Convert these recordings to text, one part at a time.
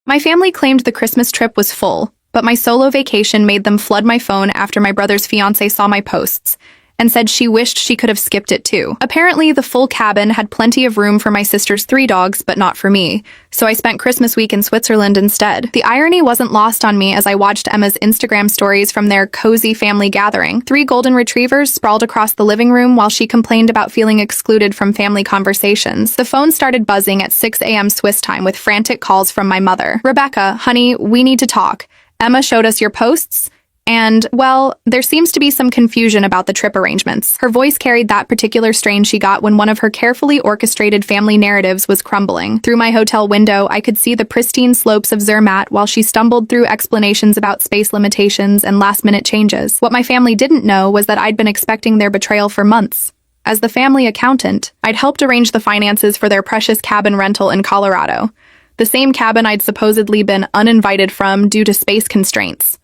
My family claimed the Christmas trip was full, but my solo vacation made them flood my phone after my brother's fiancé saw my posts and said she wished she could have skipped it too. Apparently, the full cabin had plenty of room for my sister's 3 dogs, but not for me, so I spent Christmas week in Switzerland instead. The irony wasn't lost on me as I watched Emma's Instagram stories from their cozy family gathering. 3 golden retrievers sprawled across the living room while she complained about feeling excluded from family conversations. The phone started buzzing at 6 a.m. Swiss time with frantic calls from my mother. "Rebecca, honey, we need to talk. Emma showed us your posts, and, well, there seems to be some confusion about the trip arrangements." Her voice carried that particular strain she got when one of her carefully orchestrated family narratives was crumbling. Through my hotel window, I could see the pristine slopes of Zermatt while she stumbled through explanations about space limitations and last-minute changes. What my family didn't know was that I'd been expecting their betrayal for months. As the family accountant, I'd helped arrange the finances for their precious cabin rental in Colorado, the same cabin I'd supposedly been uninvited from due to space constraints.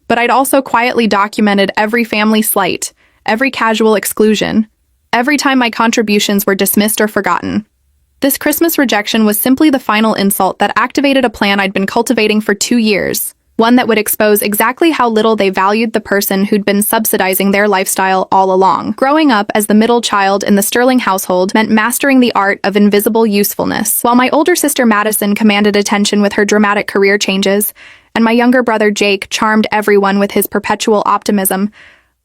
But I'd also quietly documented every family slight, every casual exclusion, every time my contributions were dismissed or forgotten. This Christmas rejection was simply the final insult that activated a plan I'd been cultivating for 2 years, one that would expose exactly how little they valued the person who'd been subsidizing their lifestyle all along. Growing up as the middle child in the Sterling household meant mastering the art of invisible usefulness. While my older sister Madison commanded attention with her dramatic career changes, and my younger brother Jake charmed everyone with his perpetual optimism,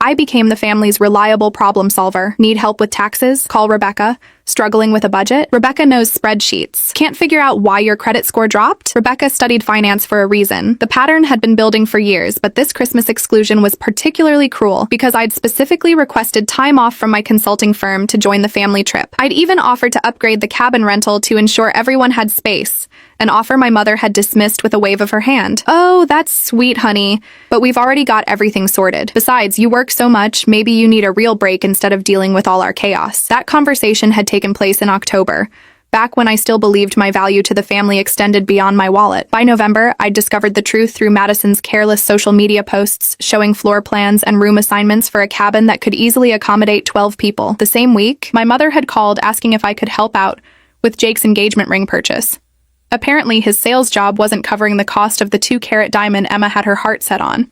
I became the family's reliable problem solver. Need help with taxes? Call Rebecca. Struggling with a budget? Rebecca knows spreadsheets. Can't figure out why your credit score dropped? Rebecca studied finance for a reason. The pattern had been building for years, but this Christmas exclusion was particularly cruel because I'd specifically requested time off from my consulting firm to join the family trip. I'd even offered to upgrade the cabin rental to ensure everyone had space, an offer my mother had dismissed with a wave of her hand. "Oh, that's sweet, honey, but we've already got everything sorted. Besides, you work so much, maybe you need a real break instead of dealing with all our chaos." That conversation had taken place in October, back when I still believed my value to the family extended beyond my wallet. By November, I'd discovered the truth through Madison's careless social media posts showing floor plans and room assignments for a cabin that could easily accommodate 12 people. The same week, my mother had called asking if I could help out with Jake's engagement ring purchase. Apparently, his sales job wasn't covering the cost of the 2-carat diamond Emma had her heart set on.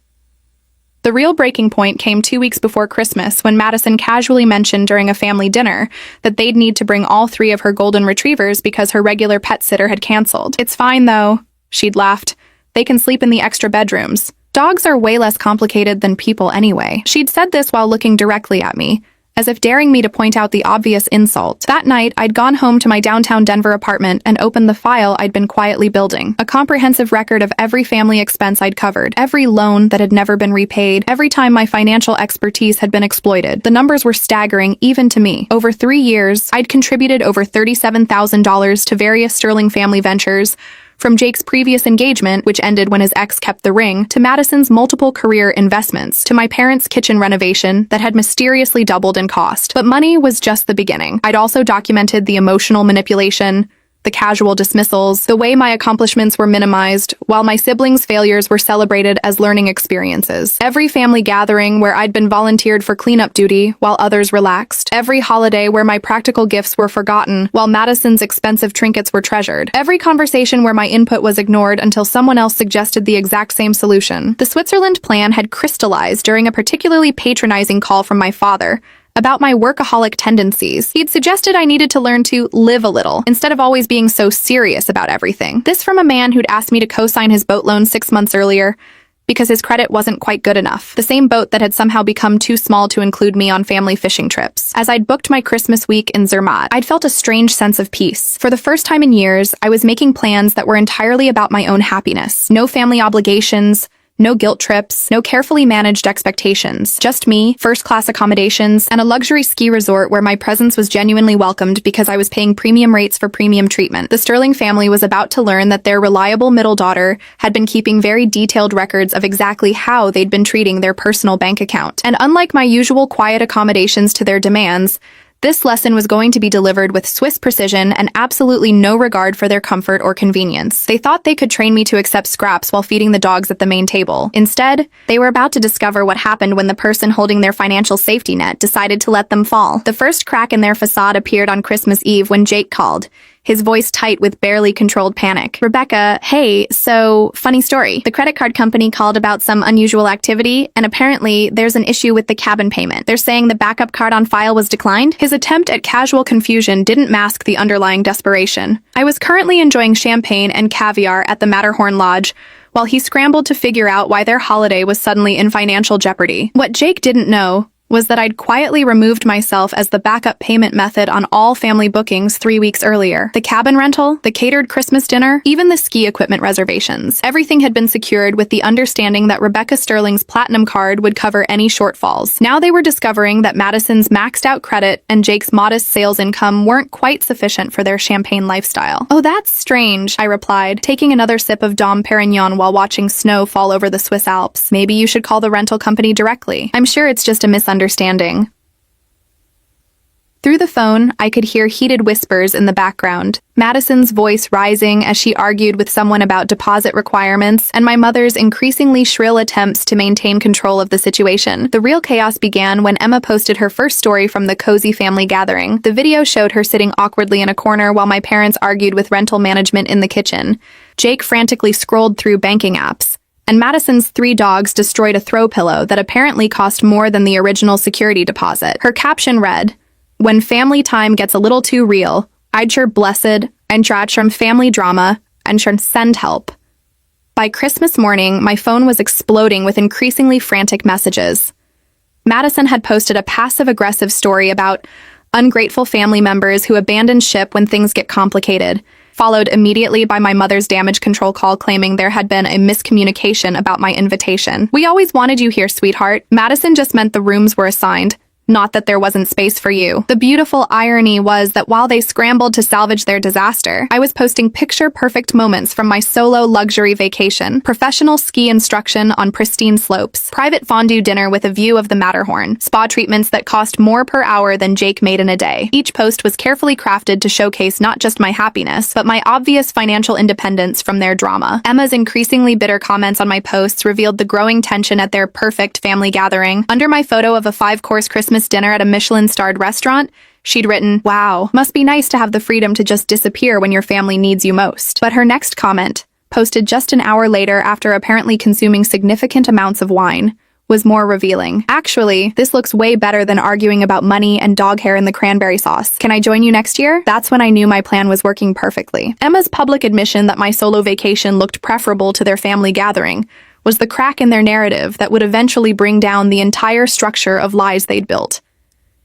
The real breaking point came 2 weeks before Christmas when Madison casually mentioned during a family dinner that they'd need to bring all 3 of her golden retrievers because her regular pet sitter had canceled. "It's fine, though," she'd laughed. "They can sleep in the extra bedrooms. Dogs are way less complicated than people anyway." She'd said this while looking directly at me, as if daring me to point out the obvious insult. That night, I'd gone home to my downtown Denver apartment and opened the file I'd been quietly building. A comprehensive record of every family expense I'd covered, every loan that had never been repaid, every time my financial expertise had been exploited. The numbers were staggering, even to me. Over 3 years, I'd contributed over $37,000 to various Sterling family ventures, from Jake's previous engagement, which ended when his ex kept the ring, to Madison's multiple career investments, to my parents' kitchen renovation that had mysteriously doubled in cost. But money was just the beginning. I'd also documented the emotional manipulation, the casual dismissals, the way my accomplishments were minimized, while my siblings' failures were celebrated as learning experiences. Every family gathering where I'd been volunteered for cleanup duty while others relaxed. Every holiday where my practical gifts were forgotten while Madison's expensive trinkets were treasured. Every conversation where my input was ignored until someone else suggested the exact same solution. The Switzerland plan had crystallized during a particularly patronizing call from my father about my workaholic tendencies. He'd suggested I needed to learn to live a little, instead of always being so serious about everything. This from a man who'd asked me to co-sign his boat loan 6 months earlier, because his credit wasn't quite good enough. The same boat that had somehow become too small to include me on family fishing trips. As I'd booked my Christmas week in Zermatt, I'd felt a strange sense of peace. For the first time in years, I was making plans that were entirely about my own happiness. No family obligations, no guilt trips, no carefully managed expectations. Just me, first-class accommodations, and a luxury ski resort where my presence was genuinely welcomed because I was paying premium rates for premium treatment. The Sterling family was about to learn that their reliable middle daughter had been keeping very detailed records of exactly how they'd been treating their personal bank account. And unlike my usual quiet accommodations to their demands, this lesson was going to be delivered with Swiss precision and absolutely no regard for their comfort or convenience. They thought they could train me to accept scraps while feeding the dogs at the main table. Instead, they were about to discover what happened when the person holding their financial safety net decided to let them fall. The first crack in their facade appeared on Christmas Eve when Jake called. his voice tight with barely controlled panic. Rebecca, hey, so, funny story. The credit card company called about some unusual activity, and apparently there's an issue with the cabin payment. They're saying the backup card on file was declined. His attempt at casual confusion didn't mask the underlying desperation. I was currently enjoying champagne and caviar at the Matterhorn Lodge, while he scrambled to figure out why their holiday was suddenly in financial jeopardy. What Jake didn't know was that I'd quietly removed myself as the backup payment method on all family bookings 3 weeks earlier. The cabin rental, the catered Christmas dinner, even the ski equipment reservations. Everything had been secured with the understanding that Rebecca Sterling's platinum card would cover any shortfalls. Now they were discovering that Madison's maxed out credit and Jake's modest sales income weren't quite sufficient for their champagne lifestyle. Oh, that's strange, I replied, taking another sip of Dom Perignon while watching snow fall over the Swiss Alps. Maybe you should call the rental company directly. I'm sure it's just a misunderstanding. Through the phone, I could hear heated whispers in the background, Madison's voice rising as she argued with someone about deposit requirements, and my mother's increasingly shrill attempts to maintain control of the situation. The real chaos began when Emma posted her first story from the cozy family gathering. The video showed her sitting awkwardly in a corner while my parents argued with rental management in the kitchen. Jake frantically scrolled through banking apps, and Madison's 3 dogs destroyed a throw pillow that apparently cost more than the original security deposit. Her caption read, "When family time gets a little too real, I'd sure blessed and trach from family drama and sure send help." By Christmas morning, my phone was exploding with increasingly frantic messages. Madison had posted a passive-aggressive story about ungrateful family members who abandon ship when things get complicated, followed immediately by my mother's damage control call claiming there had been a miscommunication about my invitation. "We always wanted you here, sweetheart. Madison just meant the rooms were assigned, not that there wasn't space for you." The beautiful irony was that while they scrambled to salvage their disaster, I was posting picture-perfect moments from my solo luxury vacation, professional ski instruction on pristine slopes, private fondue dinner with a view of the Matterhorn, spa treatments that cost more per hour than Jake made in a day. Each post was carefully crafted to showcase not just my happiness, but my obvious financial independence from their drama. Emma's increasingly bitter comments on my posts revealed the growing tension at their perfect family gathering. Under my photo of a 5-course Christmas dinner at a Michelin-starred restaurant, she'd written, "Wow, must be nice to have the freedom to just disappear when your family needs you most." But her next comment, posted just an hour later after apparently consuming significant amounts of wine, was more revealing. "Actually, this looks way better than arguing about money and dog hair in the cranberry sauce. Can I join you next year?" That's when I knew my plan was working perfectly. Emma's public admission that my solo vacation looked preferable to their family gathering was the crack in their narrative that would eventually bring down the entire structure of lies they'd built.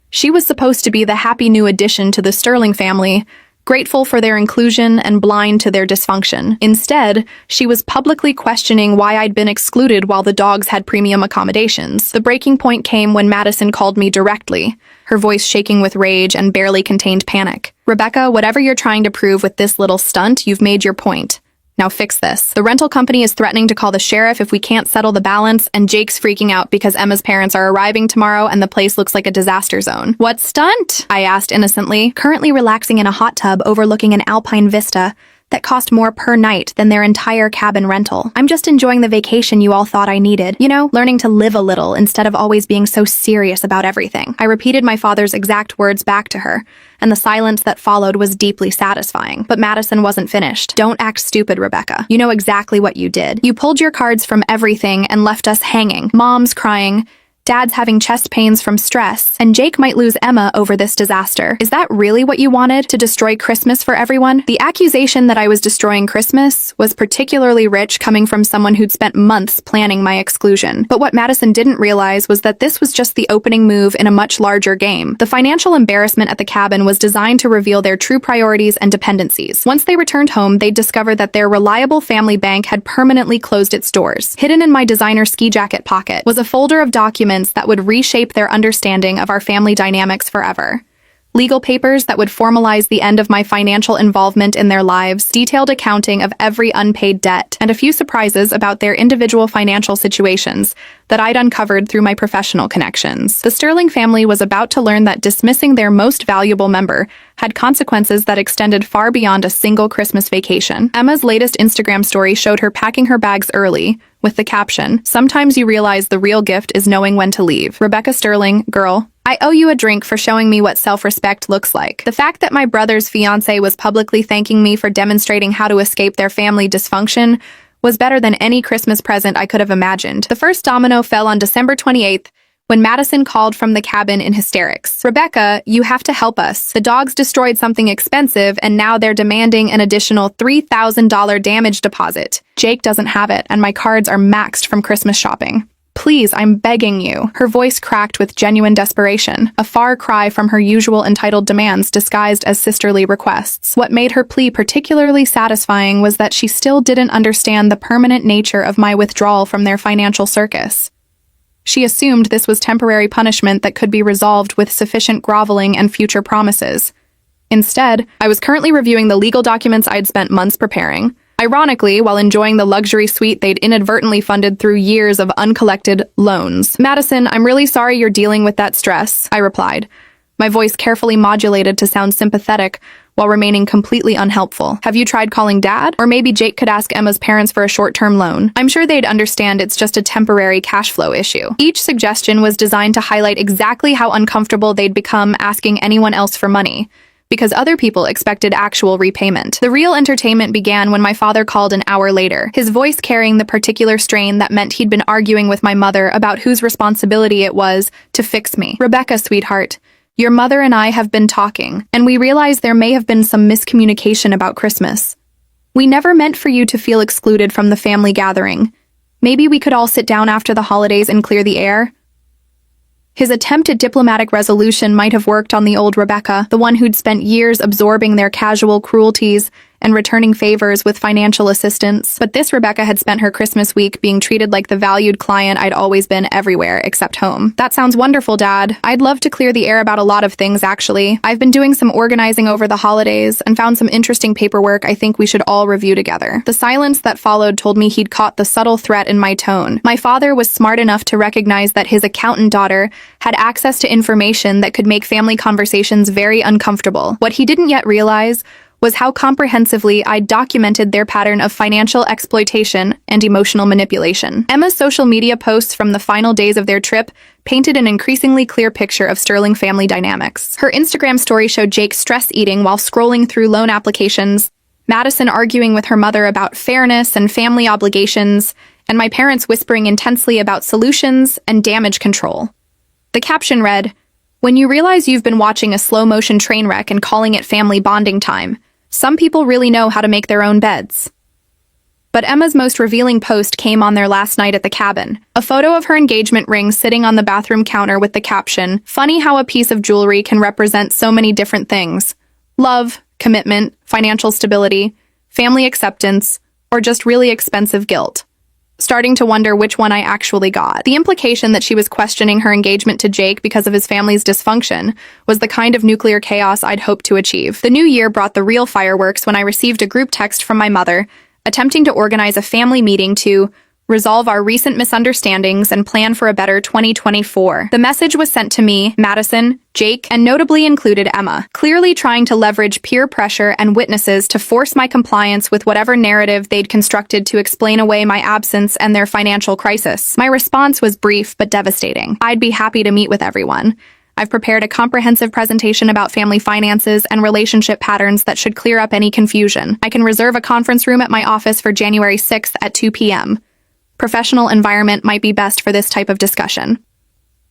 She was supposed to be the happy new addition to the Sterling family, grateful for their inclusion and blind to their dysfunction. Instead, she was publicly questioning why I'd been excluded while the dogs had premium accommodations. The breaking point came when Madison called me directly, her voice shaking with rage and barely contained panic. "Rebecca, whatever you're trying to prove with this little stunt, you've made your point. Now fix this. The rental company is threatening to call the sheriff if we can't settle the balance, and Jake's freaking out because Emma's parents are arriving tomorrow and the place looks like a disaster zone." "What stunt?" I asked innocently, currently relaxing in a hot tub overlooking an alpine vista that cost more per night than their entire cabin rental. "I'm just enjoying the vacation you all thought I needed. You know, learning to live a little instead of always being so serious about everything." I repeated my father's exact words back to her, and the silence that followed was deeply satisfying. But Madison wasn't finished. "Don't act stupid, Rebecca. You know exactly what you did. You pulled your cards from everything and left us hanging. Mom's crying, Dad's having chest pains from stress, and Jake might lose Emma over this disaster. Is that really what you wanted, to destroy Christmas for everyone?" The accusation that I was destroying Christmas was particularly rich coming from someone who'd spent months planning my exclusion. But what Madison didn't realize was that this was just the opening move in a much larger game. The financial embarrassment at the cabin was designed to reveal their true priorities and dependencies. Once they returned home, they'd discovered that their reliable family bank had permanently closed its doors. Hidden in my designer ski jacket pocket was a folder of documents that would reshape their understanding of our family dynamics forever. Legal papers that would formalize the end of my financial involvement in their lives, detailed accounting of every unpaid debt, and a few surprises about their individual financial situations that I'd uncovered through my professional connections. The Sterling family was about to learn that dismissing their most valuable member had consequences that extended far beyond a single Christmas vacation. Emma's latest Instagram story showed her packing her bags early, with the caption, "Sometimes you realize the real gift is knowing when to leave. Rebecca Sterling, girl, I owe you a drink for showing me what self-respect looks like." The fact that my brother's fiancé was publicly thanking me for demonstrating how to escape their family dysfunction was better than any Christmas present I could have imagined. The first domino fell on December 28th, when Madison called from the cabin in hysterics. "Rebecca, you have to help us. The dogs destroyed something expensive, and now they're demanding an additional $3,000 damage deposit. Jake doesn't have it, and my cards are maxed from Christmas shopping. Please, I'm begging you." Her voice cracked with genuine desperation, a far cry from her usual entitled demands disguised as sisterly requests. What made her plea particularly satisfying was that she still didn't understand the permanent nature of my withdrawal from their financial circus. She assumed this was temporary punishment that could be resolved with sufficient groveling and future promises. Instead, I was currently reviewing the legal documents I'd spent months preparing. Ironically, while enjoying the luxury suite they'd inadvertently funded through years of uncollected loans. "Madison, I'm really sorry you're dealing with that stress," I replied, my voice carefully modulated to sound sympathetic while remaining completely unhelpful. "Have you tried calling Dad? Or maybe Jake could ask Emma's parents for a short-term loan. I'm sure they'd understand it's just a temporary cash flow issue." Each suggestion was designed to highlight exactly how uncomfortable they'd become asking anyone else for money, because other people expected actual repayment. The real entertainment began when my father called an hour later, his voice carrying the particular strain that meant he'd been arguing with my mother about whose responsibility it was to fix me. "Rebecca, sweetheart, your mother and I have been talking, and we realize there may have been some miscommunication about Christmas. We never meant for you to feel excluded from the family gathering. Maybe we could all sit down after the holidays and clear the air." His attempt at diplomatic resolution might have worked on the old Rebecca, the one who'd spent years absorbing their casual cruelties and returning favors with financial assistance. But this Rebecca had spent her Christmas week being treated like the valued client I'd always been everywhere except home. "That sounds wonderful, Dad. I'd love to clear the air about a lot of things, actually. I've been doing some organizing over the holidays and found some interesting paperwork I think we should all review together." The silence that followed told me he'd caught the subtle threat in my tone. My father was smart enough to recognize that his accountant daughter had access to information that could make family conversations very uncomfortable. What he didn't yet realize was how comprehensively I'd documented their pattern of financial exploitation and emotional manipulation. Emma's social media posts from the final days of their trip painted an increasingly clear picture of Sterling family dynamics. Her Instagram story showed Jake stress eating while scrolling through loan applications, Madison arguing with her mother about fairness and family obligations, and my parents whispering intensely about solutions and damage control. The caption read, "When you realize you've been watching a slow-motion train wreck and calling it family bonding time, some people really know how to make their own beds." But Emma's most revealing post came on their last night at the cabin. A photo of her engagement ring sitting on the bathroom counter with the caption, "Funny how a piece of jewelry can represent so many different things. Love, commitment, financial stability, family acceptance, or just really expensive guilt." Starting to wonder which one I actually got. The implication that she was questioning her engagement to Jake because of his family's dysfunction was the kind of nuclear chaos I'd hoped to achieve. The new year brought the real fireworks when I received a group text from my mother, attempting to organize a family meeting to resolve our recent misunderstandings and plan for a better 2024. The message was sent to me, Madison, Jake, and notably included Emma, clearly trying to leverage peer pressure and witnesses to force my compliance with whatever narrative they'd constructed to explain away my absence and their financial crisis. My response was brief but devastating. "I'd be happy to meet with everyone. I've prepared a comprehensive presentation about family finances and relationship patterns that should clear up any confusion. I can reserve a conference room at my office for January 6th at 2 p.m. Professional environment might be best for this type of discussion."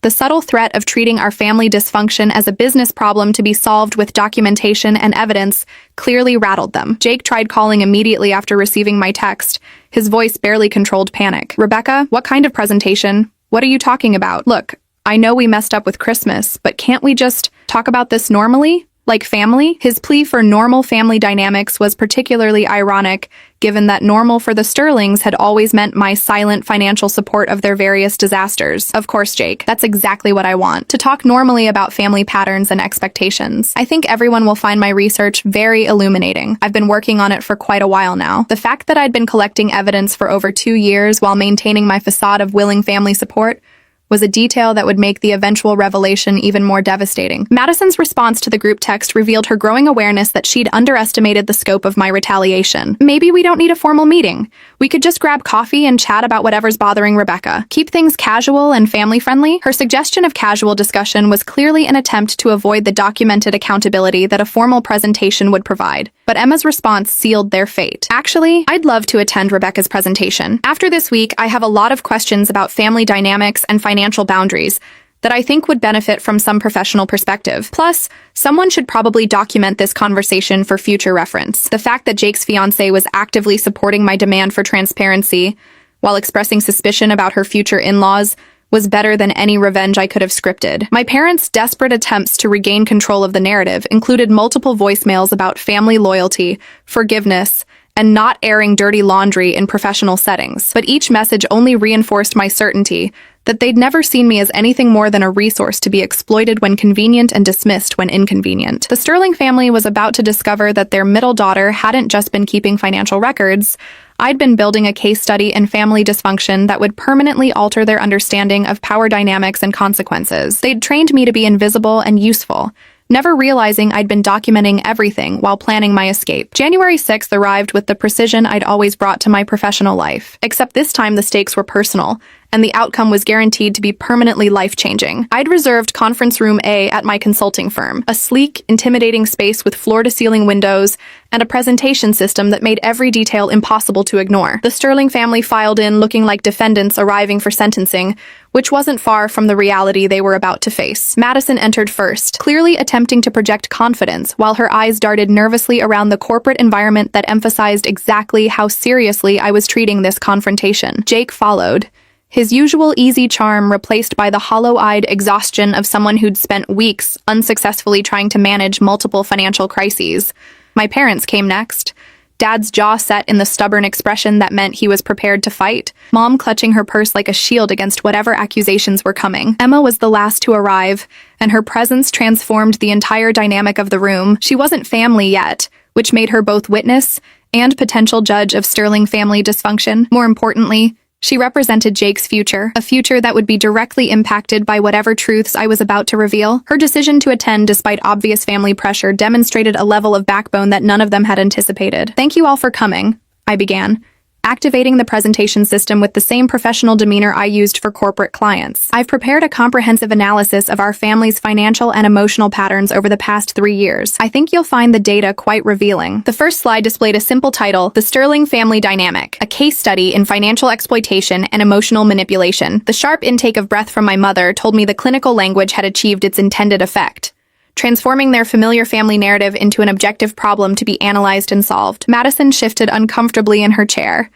The subtle threat of treating our family dysfunction as a business problem to be solved with documentation and evidence clearly rattled them. Jake tried calling immediately after receiving my text. His voice barely controlled panic. "Rebecca, what kind of presentation? What are you talking about? Look, I know we messed up with Christmas, but can't we just talk about this normally? Like family?" His plea for normal family dynamics was particularly ironic, given that normal for the Sterlings had always meant my silent financial support of their various disasters. Of course, Jake, that's exactly what I want. To talk normally about family patterns and expectations. I think everyone will find my research very illuminating. I've been working on it for quite a while now. The fact that I'd been collecting evidence for over 2 years while maintaining my facade of willing family support was a detail that would make the eventual revelation even more devastating. Madison's response to the group text revealed her growing awareness that she'd underestimated the scope of my retaliation. Maybe we don't need a formal meeting. We could just grab coffee and chat about whatever's bothering Rebecca. Keep things casual and family-friendly. Her suggestion of casual discussion was clearly an attempt to avoid the documented accountability that a formal presentation would provide. But Emma's response sealed their fate. Actually, I'd love to attend Rebecca's presentation. After this week, I have a lot of questions about family dynamics and financial boundaries that I think would benefit from some professional perspective. Plus, someone should probably document this conversation for future reference. The fact that Jake's fiancé was actively supporting my demand for transparency while expressing suspicion about her future in-laws was better than any revenge I could have scripted. My parents' desperate attempts to regain control of the narrative included multiple voicemails about family loyalty, forgiveness, and not airing dirty laundry in professional settings. But each message only reinforced my certainty that they'd never seen me as anything more than a resource to be exploited when convenient and dismissed when inconvenient. The Sterling family was about to discover that their middle daughter hadn't just been keeping financial records. I'd been building a case study in family dysfunction that would permanently alter their understanding of power dynamics and consequences. They'd trained me to be invisible and useful, never realizing I'd been documenting everything while planning my escape. January 6th arrived with the precision I'd always brought to my professional life. Except this time the stakes were personal, and the outcome was guaranteed to be permanently life-changing. I'd reserved Conference Room A at my consulting firm, a sleek, intimidating space with floor-to-ceiling windows and a presentation system that made every detail impossible to ignore. The Sterling family filed in looking like defendants arriving for sentencing, which wasn't far from the reality they were about to face. Madison entered first, clearly attempting to project confidence while her eyes darted nervously around the corporate environment that emphasized exactly how seriously I was treating this confrontation. Jake followed, his usual easy charm replaced by the hollow-eyed exhaustion of someone who'd spent weeks unsuccessfully trying to manage multiple financial crises. My parents came next, Dad's jaw set in the stubborn expression that meant he was prepared to fight, Mom clutching her purse like a shield against whatever accusations were coming. Emma was the last to arrive, and her presence transformed the entire dynamic of the room. She wasn't family yet, which made her both witness and potential judge of Sterling family dysfunction. More importantly, she represented Jake's future, a future that would be directly impacted by whatever truths I was about to reveal. Her decision to attend despite obvious family pressure demonstrated a level of backbone that none of them had anticipated. "Thank you all for coming," I began, activating the presentation system with the same professional demeanor I used for corporate clients. "I've prepared a comprehensive analysis of our family's financial and emotional patterns over the past 3 years. I think you'll find the data quite revealing." The first slide displayed a simple title, "The Sterling Family Dynamic, a case study in financial exploitation and emotional manipulation." The sharp intake of breath from my mother told me the clinical language had achieved its intended effect, transforming their familiar family narrative into an objective problem to be analyzed and solved. Madison shifted uncomfortably in her chair,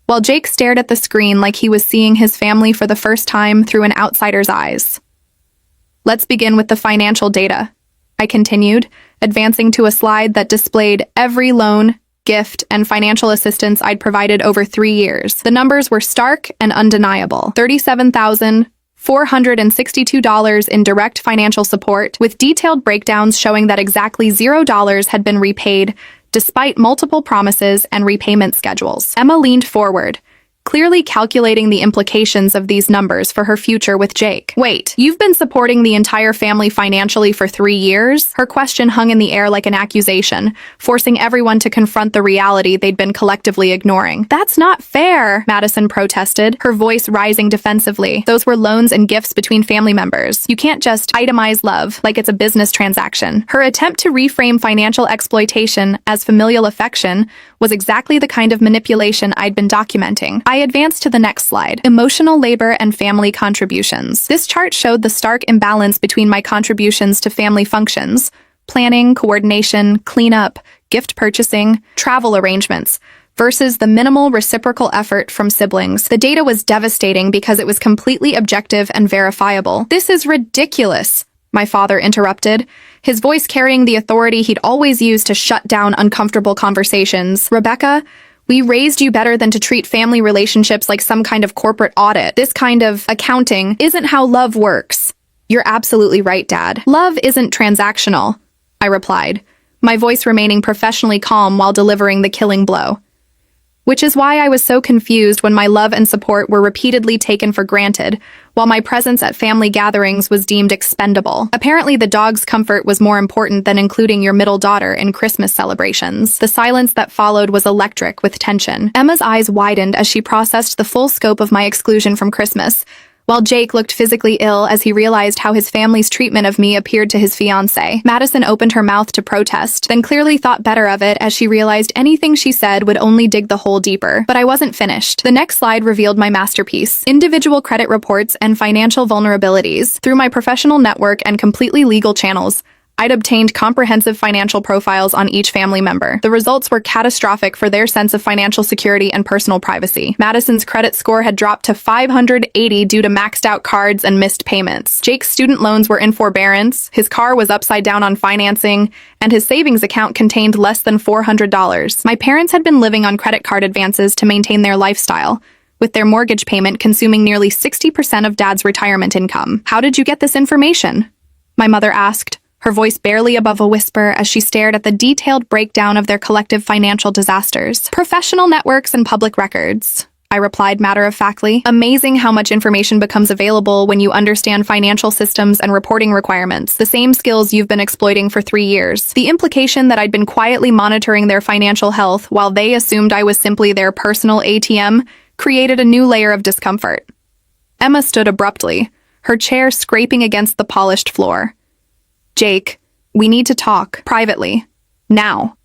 while Jake stared at the screen like he was seeing his family for the first time through an outsider's eyes. "Let's begin with the financial data," I continued, advancing to a slide that displayed every loan, gift, and financial assistance I'd provided over 3 years. The numbers were stark and undeniable. $37,462 in direct financial support, with detailed breakdowns showing that exactly $0 had been repaid despite multiple promises and repayment schedules. Emma leaned forward, clearly calculating the implications of these numbers for her future with Jake. "Wait, you've been supporting the entire family financially for 3 years?" Her question hung in the air like an accusation, forcing everyone to confront the reality they'd been collectively ignoring. "That's not fair," Madison protested, her voice rising defensively. "Those were loans and gifts between family members. You can't just itemize love like it's a business transaction." Her attempt to reframe financial exploitation as familial affection was exactly the kind of manipulation I'd been documenting. I advanced to the next slide, emotional labor and family contributions. This chart showed the stark imbalance between my contributions to family functions, planning, coordination, cleanup, gift purchasing, travel arrangements, versus the minimal reciprocal effort from siblings. The data was devastating because it was completely objective and verifiable. "This is ridiculous," my father interrupted, his voice carrying the authority he'd always used to shut down uncomfortable conversations. "Rebecca, we raised you better than to treat family relationships like some kind of corporate audit. This kind of accounting isn't how love works." "You're absolutely right, Dad. Love isn't transactional," I replied, my voice remaining professionally calm while delivering the killing blow. which is why I was so confused when my love and support were repeatedly taken for granted, while my presence at family gatherings was deemed expendable. Apparently, the dog's comfort was more important than including your middle daughter in Christmas celebrations. The silence that followed was electric with tension. Emma's eyes widened as she processed the full scope of my exclusion from Christmas, while Jake looked physically ill as he realized how his family's treatment of me appeared to his fiancé. Madison opened her mouth to protest, then clearly thought better of it as she realized anything she said would only dig the hole deeper. But I wasn't finished. The next slide revealed my masterpiece: individual credit reports and financial vulnerabilities. Through my professional network and completely legal channels, I'd obtained comprehensive financial profiles on each family member. The results were catastrophic for their sense of financial security and personal privacy. Madison's credit score had dropped to 580 due to maxed out cards and missed payments. Jake's student loans were in forbearance, his car was upside down on financing, and his savings account contained less than $400. My parents had been living on credit card advances to maintain their lifestyle, with their mortgage payment consuming nearly 60% of Dad's retirement income. "How did you get this information?" my mother asked, her voice barely above a whisper as she stared at the detailed breakdown of their collective financial disasters. "Professional networks and public records," I replied matter-of-factly. "Amazing how much information becomes available when you understand financial systems and reporting requirements, the same skills you've been exploiting for 3 years. The implication that I'd been quietly monitoring their financial health while they assumed I was simply their personal ATM created a new layer of discomfort. Emma stood abruptly, her chair scraping against the polished floor. "Jake, we need to talk, privately. Now."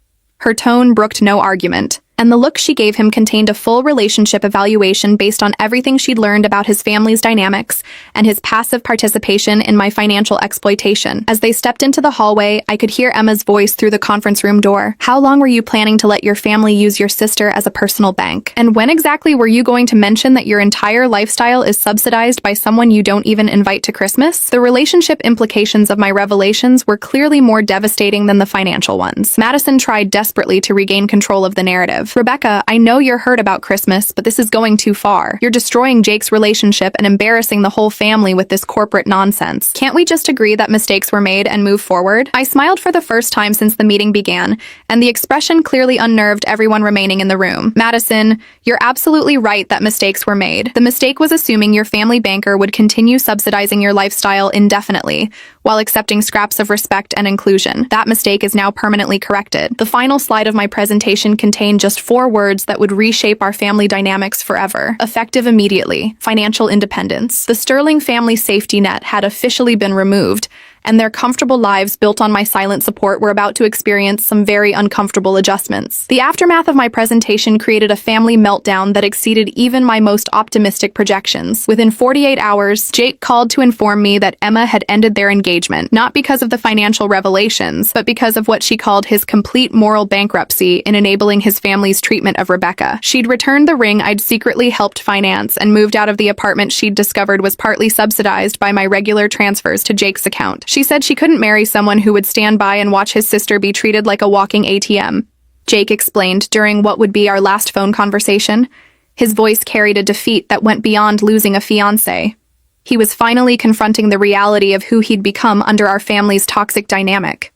Her tone brooked no argument, and the look she gave him contained a full relationship evaluation based on everything she'd learned about his family's dynamics and his passive participation in my financial exploitation. As they stepped into the hallway, I could hear Emma's voice through the conference room door. "How long were you planning to let your family use your sister as a personal bank? And when exactly were you going to mention that your entire lifestyle is subsidized by someone you don't even invite to Christmas?" The relationship implications of my revelations were clearly more devastating than the financial ones. Madison tried desperately to regain control of the narrative. "Rebecca, I know you're hurt about Christmas, but this is going too far. You're destroying Jake's relationship and embarrassing the whole family with this corporate nonsense. Can't we just agree that mistakes were made and move forward?" I smiled for the first time since the meeting began, and the expression clearly unnerved everyone remaining in the room. "Madison, you're absolutely right that mistakes were made. The mistake was assuming your family banker would continue subsidizing your lifestyle indefinitely, while accepting scraps of respect and inclusion. That mistake is now permanently corrected." The final slide of my presentation contained just 4 words that would reshape our family dynamics forever. Effective immediately. Financial independence. The Sterling family safety net had officially been removed, and their comfortable lives built on my silent support were about to experience some very uncomfortable adjustments. The aftermath of my presentation created a family meltdown that exceeded even my most optimistic projections. Within 48 hours, Jake called to inform me that Emma had ended their engagement, not because of the financial revelations, but because of what she called his complete moral bankruptcy in enabling his family's treatment of Rebecca. She'd returned the ring I'd secretly helped finance and moved out of the apartment she'd discovered was partly subsidized by my regular transfers to Jake's account. She said she couldn't marry someone who would stand by and watch his sister be treated like a walking ATM. Jake explained during what would be our last phone conversation. His voice carried a defeat that went beyond losing a fiancé. He was finally confronting the reality of who he'd become under our family's toxic dynamic.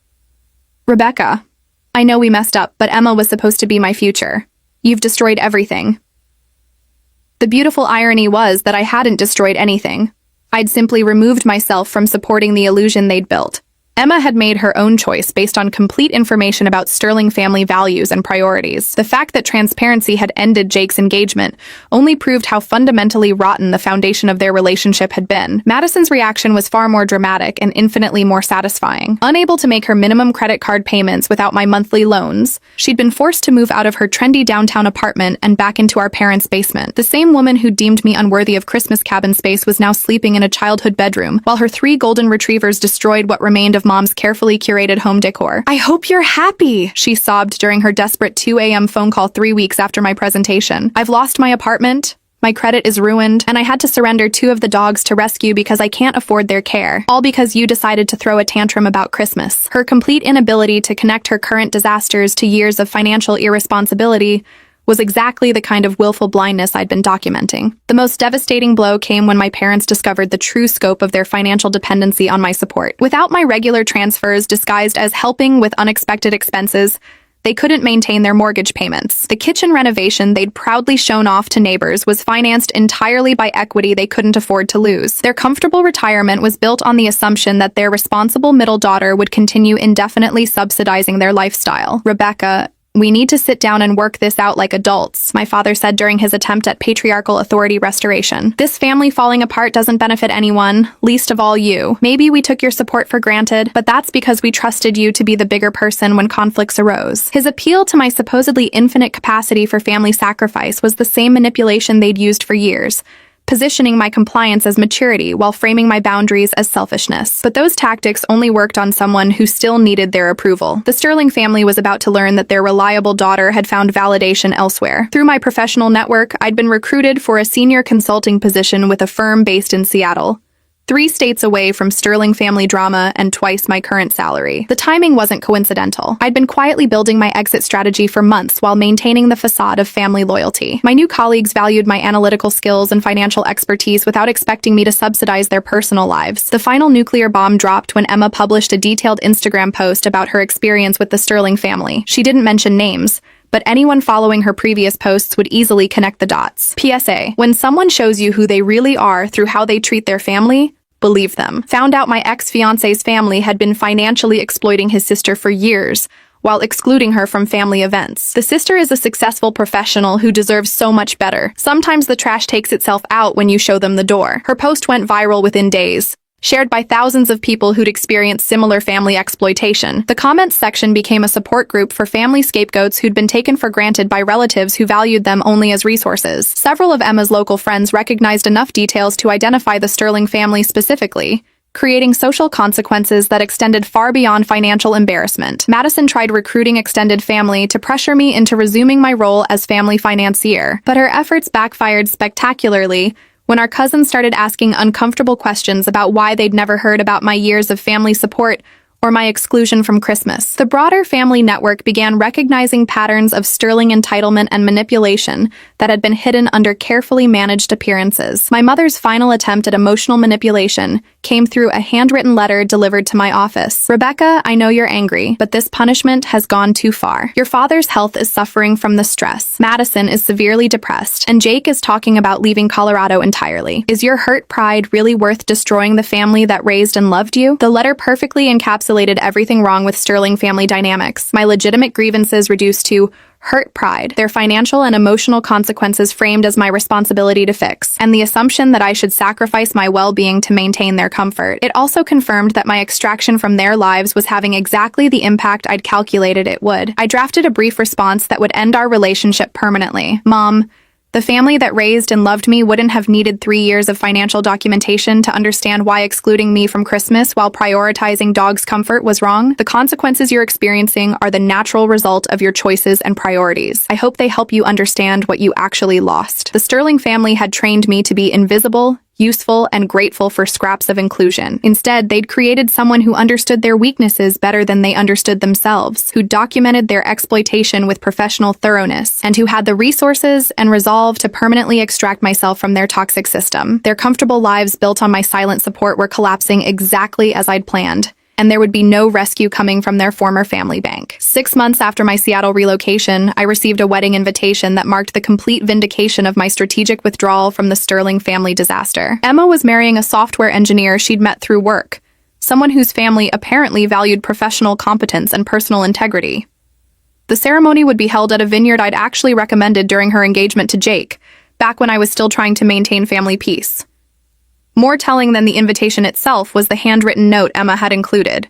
"Rebecca, I know we messed up, but Emma was supposed to be my future. You've destroyed everything." The beautiful irony was that I hadn't destroyed anything. I'd simply removed myself from supporting the illusion they'd built. Emma had made her own choice based on complete information about Sterling family values and priorities. The fact that transparency had ended Jake's engagement only proved how fundamentally rotten the foundation of their relationship had been. Madison's reaction was far more dramatic and infinitely more satisfying. Unable to make her minimum credit card payments without my monthly loans, she'd been forced to move out of her trendy downtown apartment and back into our parents' basement. The same woman who deemed me unworthy of Christmas cabin space was now sleeping in a childhood bedroom, while her 3 golden retrievers destroyed what remained of Mom's carefully curated home decor. "I hope you're happy," she sobbed during her desperate 2 a.m. phone call 3 weeks after my presentation. "I've lost my apartment, my credit is ruined, and I had to surrender 2 of the dogs to rescue because I can't afford their care, all because you decided to throw a tantrum about Christmas." Her complete inability to connect her current disasters to years of financial irresponsibility was exactly the kind of willful blindness I'd been documenting. The most devastating blow came when my parents discovered the true scope of their financial dependency on my support. Without my regular transfers disguised as helping with unexpected expenses, They couldn't maintain their mortgage payments. The kitchen renovation they'd proudly shown off to neighbors was financed entirely by equity they couldn't afford to lose. Their comfortable retirement was built on the assumption that their responsible middle daughter would continue indefinitely subsidizing their lifestyle. Rebecca, we need to sit down and work this out like adults, my father said during his attempt at patriarchal authority restoration. This family falling apart doesn't benefit anyone, least of all you. Maybe we took your support for granted, but that's because we trusted you to be the bigger person when conflicts arose. His appeal to my supposedly infinite capacity for family sacrifice was the same manipulation they'd used for years, positioning my compliance as maturity while framing my boundaries as selfishness. But those tactics only worked on someone who still needed their approval. The Sterling family was about to learn that their reliable daughter had found validation elsewhere. Through my professional network, I'd been recruited for a senior consulting position with a firm based in Seattle, 3 states away from Sterling family drama and twice my current salary. The timing wasn't coincidental. I'd been quietly building my exit strategy for months while maintaining the facade of family loyalty. My new colleagues valued my analytical skills and financial expertise without expecting me to subsidize their personal lives. The final nuclear bomb dropped when Emma published a detailed Instagram post about her experience with the Sterling family. She didn't mention names, but anyone following her previous posts would easily connect the dots. PSA: when someone shows you who they really are through how they treat their family, believe them. Found out my ex-fiance's family had been financially exploiting his sister for years, while excluding her from family events. The sister is a successful professional who deserves so much better. Sometimes the trash takes itself out when you show them the door. Her post went viral within days, shared by thousands of people who'd experienced similar family exploitation. The comments section became a support group for family scapegoats who'd been taken for granted by relatives who valued them only as resources. Several of Emma's local friends recognized enough details to identify the Sterling family specifically, creating social consequences that extended far beyond financial embarrassment. Madison tried recruiting extended family to pressure me into resuming my role as family financier, but her efforts backfired spectacularly when our cousins started asking uncomfortable questions about why they'd never heard about my years of family support or my exclusion from Christmas. The broader family network began recognizing patterns of Sterling entitlement and manipulation that had been hidden under carefully managed appearances. My mother's final attempt at emotional manipulation came through a handwritten letter delivered to my office. Rebecca, I know you're angry, but this punishment has gone too far. Your father's health is suffering from the stress. Madison is severely depressed, and Jake is talking about leaving Colorado entirely. Is your hurt pride really worth destroying the family that raised and loved you? The letter perfectly encapsulated everything wrong with Sterling family dynamics. My legitimate grievances reduced to hurt pride, their financial and emotional consequences framed as my responsibility to fix, and the assumption that I should sacrifice my well-being to maintain their comfort. It also confirmed that my extraction from their lives was having exactly the impact I'd calculated it would. I drafted a brief response that would end our relationship permanently. Mom, the family that raised and loved me wouldn't have needed 3 years of financial documentation to understand why excluding me from Christmas while prioritizing dog's comfort was wrong. The consequences you're experiencing are the natural result of your choices and priorities. I hope they help you understand what you actually lost. The Sterling family had trained me to be invisible, useful, and grateful for scraps of inclusion. Instead, they'd created someone who understood their weaknesses better than they understood themselves, who documented their exploitation with professional thoroughness, and who had the resources and resolve to permanently extract myself from their toxic system. Their comfortable lives built on my silent support were collapsing exactly as I'd planned, and there would be no rescue coming from their former family bank. 6 months after my Seattle relocation, I received a wedding invitation that marked the complete vindication of my strategic withdrawal from the Sterling family disaster. Emma was marrying a software engineer she'd met through work, someone whose family apparently valued professional competence and personal integrity. The ceremony would be held at a vineyard I'd actually recommended during her engagement to Jake, back when I was still trying to maintain family peace. More telling than the invitation itself was the handwritten note Emma had included.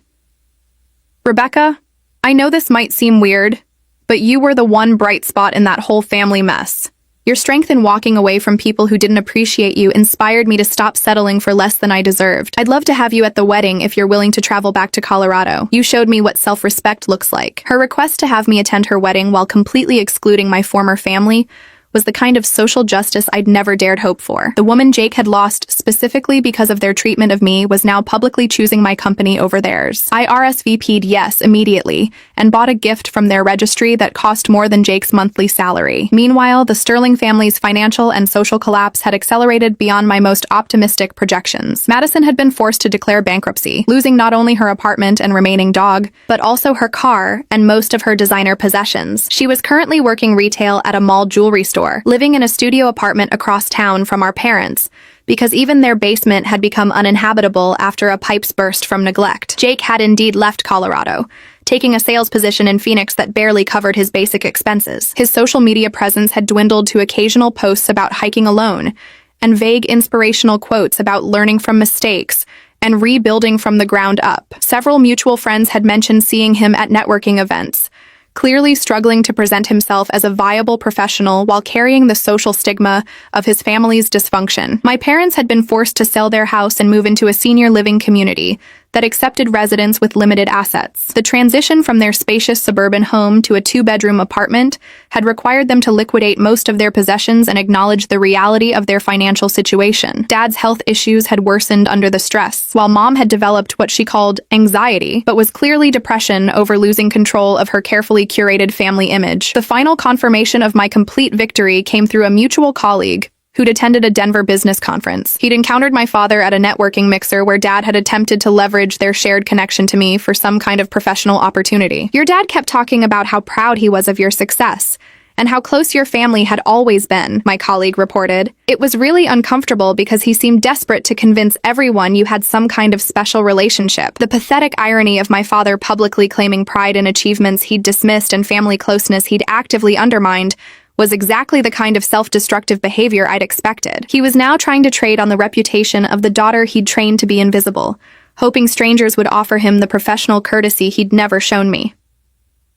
Rebecca, I know this might seem weird, but you were the one bright spot in that whole family mess. Your strength in walking away from people who didn't appreciate you inspired me to stop settling for less than I deserved. I'd love to have you at the wedding if you're willing to travel back to Colorado. You showed me what self-respect looks like. Her request to have me attend her wedding while completely excluding my former family was the kind of social justice I'd never dared hope for. The woman Jake had lost specifically because of their treatment of me was now publicly choosing my company over theirs. I RSVP'd yes immediately and bought a gift from their registry that cost more than Jake's monthly salary. Meanwhile, the Sterling family's financial and social collapse had accelerated beyond my most optimistic projections. Madison had been forced to declare bankruptcy, losing not only her apartment and remaining dog, but also her car and most of her designer possessions. She was currently working retail at a mall jewelry store, living in a studio apartment across town from our parents, because even their basement had become uninhabitable after a pipes burst from neglect. Jake had indeed left Colorado, taking a sales position in Phoenix that barely covered his basic expenses. His social media presence had dwindled to occasional posts about hiking alone and vague inspirational quotes about learning from mistakes and rebuilding from the ground up. Several mutual friends had mentioned seeing him at networking events, clearly struggling to present himself as a viable professional while carrying the social stigma of his family's dysfunction. My parents had been forced to sell their house and move into a senior living community that accepted residents with limited assets. The transition from their spacious suburban home to a two-bedroom apartment had required them to liquidate most of their possessions and acknowledge the reality of their financial situation. Dad's health issues had worsened under the stress, while Mom had developed what she called anxiety, but was clearly depression over losing control of her carefully curated family image. The final confirmation of my complete victory came through a mutual colleague who'd attended a Denver business conference. He'd encountered my father at a networking mixer where Dad had attempted to leverage their shared connection to me for some kind of professional opportunity. Your dad kept talking about how proud he was of your success and how close your family had always been, my colleague reported. It was really uncomfortable because he seemed desperate to convince everyone you had some kind of special relationship. The pathetic irony of my father publicly claiming pride in achievements he'd dismissed and family closeness he'd actively undermined was exactly the kind of self-destructive behavior I'd expected. He was now trying to trade on the reputation of the daughter he'd trained to be invisible, hoping strangers would offer him the professional courtesy he'd never shown me.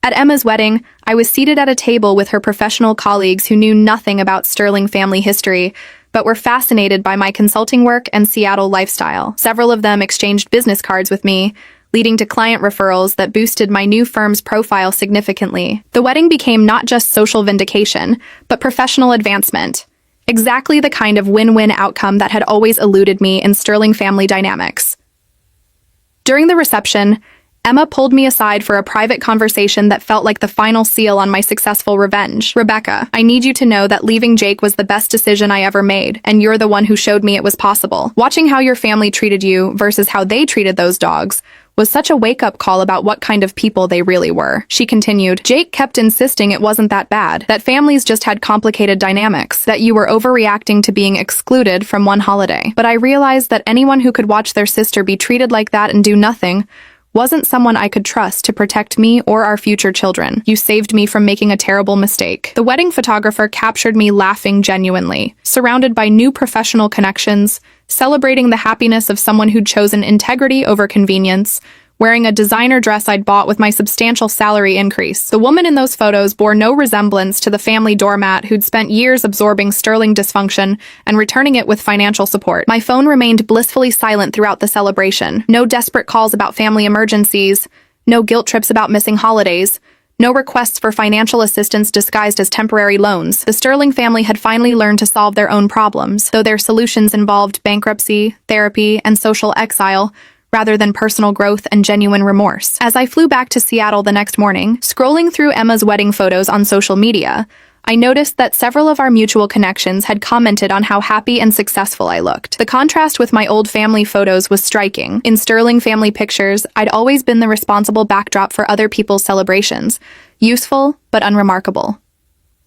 At Emma's wedding, I was seated at a table with her professional colleagues who knew nothing about Sterling family history, but were fascinated by my consulting work and Seattle lifestyle. Several of them exchanged business cards with me, leading to client referrals that boosted my new firm's profile significantly. The wedding became not just social vindication, but professional advancement. Exactly the kind of win-win outcome that had always eluded me in Sterling family dynamics. During the reception, Emma pulled me aside for a private conversation that felt like the final seal on my successful revenge. Rebecca, I need you to know that leaving Jake was the best decision I ever made, and you're the one who showed me it was possible. Watching how your family treated you versus how they treated those dogs was such a wake-up call about what kind of people they really were. She continued, Jake kept insisting it wasn't that bad, that families just had complicated dynamics, that you were overreacting to being excluded from one holiday. But I realized that anyone who could watch their sister be treated like that and do nothing wasn't someone I could trust to protect me or our future children. You saved me from making a terrible mistake. The wedding photographer captured me laughing genuinely, surrounded by new professional connections, celebrating the happiness of someone who'd chosen integrity over convenience, wearing a designer dress I'd bought with my substantial salary increase. The woman in those photos bore no resemblance to the family doormat who'd spent years absorbing Sterling dysfunction and returning it with financial support. My phone remained blissfully silent throughout the celebration. No desperate calls about family emergencies, no guilt trips about missing holidays, no requests for financial assistance disguised as temporary loans. The Sterling family had finally learned to solve their own problems, though their solutions involved bankruptcy, therapy, and social exile, rather than personal growth and genuine remorse. As I flew back to Seattle the next morning, scrolling through Emma's wedding photos on social media, I noticed that several of our mutual connections had commented on how happy and successful I looked. The contrast with my old family photos was striking. In Sterling family pictures, I'd always been the responsible backdrop for other people's celebrations, useful but unremarkable.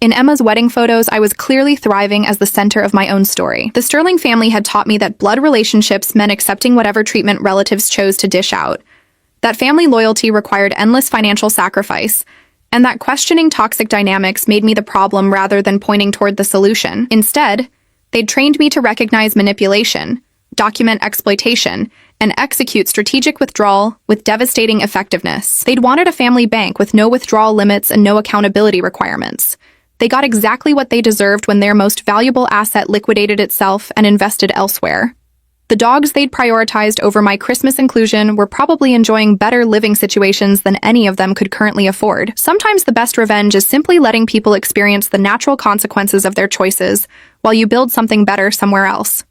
In Emma's wedding photos, I was clearly thriving as the center of my own story. The Sterling family had taught me that blood relationships meant accepting whatever treatment relatives chose to dish out, that family loyalty required endless financial sacrifice, and that questioning toxic dynamics made me the problem rather than pointing toward the solution. Instead, they'd trained me to recognize manipulation, document exploitation, and execute strategic withdrawal with devastating effectiveness. They'd wanted a family bank with no withdrawal limits and no accountability requirements. They got exactly what they deserved when their most valuable asset liquidated itself and invested elsewhere. The dogs they'd prioritized over my Christmas inclusion were probably enjoying better living situations than any of them could currently afford. Sometimes the best revenge is simply letting people experience the natural consequences of their choices while you build something better somewhere else.